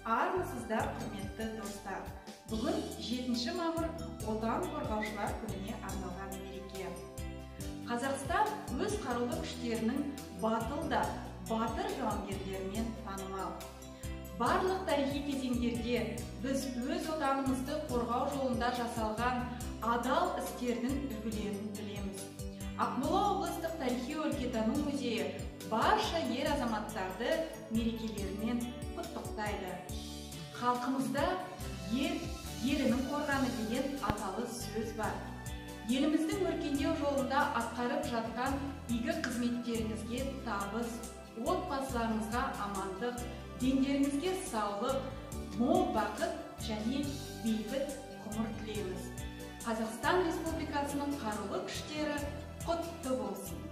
Армысыздар, құрметті достар. Бүгін 7 мамыр Отан қорғаушылар күніне арналған мереке. Қазақстан өз қарулы күштерінің батыл да батыр жауынгерлерімен танымал. Барлық тарихи кезеңдерде біз өз отанымызды қорғау жолында жасалған адал істердің үлгілерін білеміз. Ақмола облыстық тарихи-өлкетану музейі барша ер азаматтарды мерекелерімен құттықтайды. Халқымызда ел елінің қорғаны деген аталы сөз бар. Еліміздің өркендеу жолында атқарып жатқан игі қызметтеріңізге табыс, отбасыларыңызға амандық, дендеріңізге саулық, мол бақыт және бейбіт ғұмыр тілейміз. Қазақстан Республикасының қарулы күштері құтты болсын.